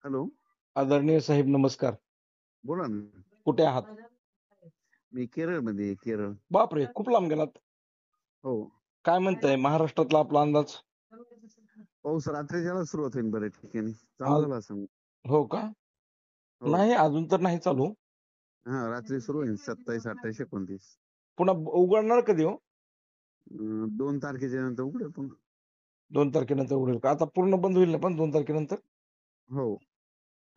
Hello. आदरणीय साहेब नमस्कार. बोला ना. कुठे आहात? मी केरळमध्ये आहे, केरळ. बापरे! खूप लांब गेलात. हो. काय म्हणताय महाराष्ट्रातला आपला अंदाज? पाऊस रात्रीच्याला सुरुवात होईल बऱ्याच ठिकाणी. चालू आज झाला असेल. हो का? हो. नाही अजून तर नाही चालू. हां, रात्री सुरू होईल 27, 28, 29. पुन्हा उघडणार कधी हो? 2 तारखेच्या नंतर उघडेल पुन्हा. 2 तारखेनंतर उघडेल का? आता पूर्ण बंद होईल ना पण 2 तारखेनंतर? हो.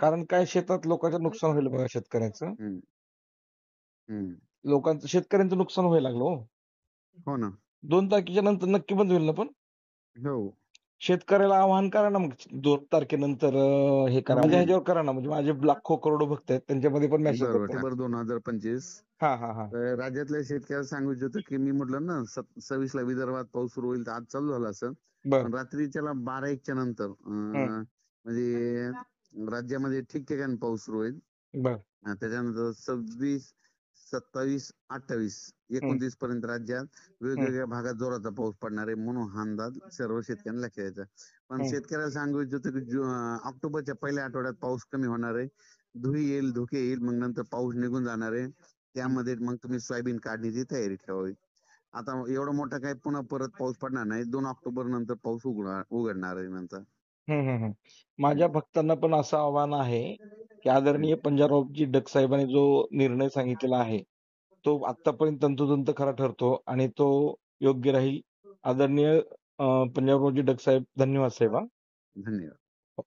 कारण काय शेतात लोकांचं नुकसान होईल बघा शेतकऱ्याचं. हं, हं. लोकांचं शेतकऱ्यांचं नुकसान व्हायला लागलं हो. हो ना. 2 तारखेच्या नंतर नक्की बंद होईल ना पण? हो. शेतकऱ्याला आवाहन करा ना मग 2 तारखेनंतर हे करा. माझ्या हं. ह्याच्यावर करा ना म्हणजे माझे लाखो करोडो भक्त आहेत त्यांच्यामध्ये पण मेसेज बरोबर. करा. डिसेंबर 2025. हां, हां, हां. राज्यातल्या शेतकऱ्याला सांगू इच्छितो, की मी म्हटलं ना 27 ला विदर्भात पाऊस सुरू होईल, तर आज चालू झाला असेल. बरं. पण रात्रीच्याला 12-1च्या नंतर हं. म्हणजे राज्यामध्ये ठिकठिकाणी पाऊस सुरू होईल. बरं. त्याच्यानंतर 26, 27, 28, हं, 29 पर्यंत राज्यात हं, वेगवेगळ्या भागात जोराचा पाऊस पडणार आहे म्हणून हा अंदाज सर्व शेतकऱ्यांना लक्षात द्यायचा. पण हं. शेतकऱ्याला सांगू इच्छितो की ऑक्टोबरच्या पहिल्या आठवड्यात पाऊस कमी होणार आहे. धुई येईल, धुके येईल, मग नंतर पाऊस निघून जाणार आहे. हं. त्यामध्ये मग तुम्ही सोयाबीन काढणीची तयारी ठेवावी. आता एवढा मोठा काही पुन्हा परत पाऊस पडणार नाही. 2 ऑक्टोबर नंतर पाऊस उघडणार आहे नंतर. हं, हं, हं. हं. माझ्या भक्तांना पण असं आव्हान आहे, की आदरणीय पंजाबरावजी जग साहेबांनी जो निर्णय सांगितलेला आहे, तो आत्तापर्यंत तंतोतंत खरा ठरतो आणि तो योग्य राहील. आदरणीय पंजाबरावजी जग साहेब धन्यवाद साहेब हां. धन्यवाद.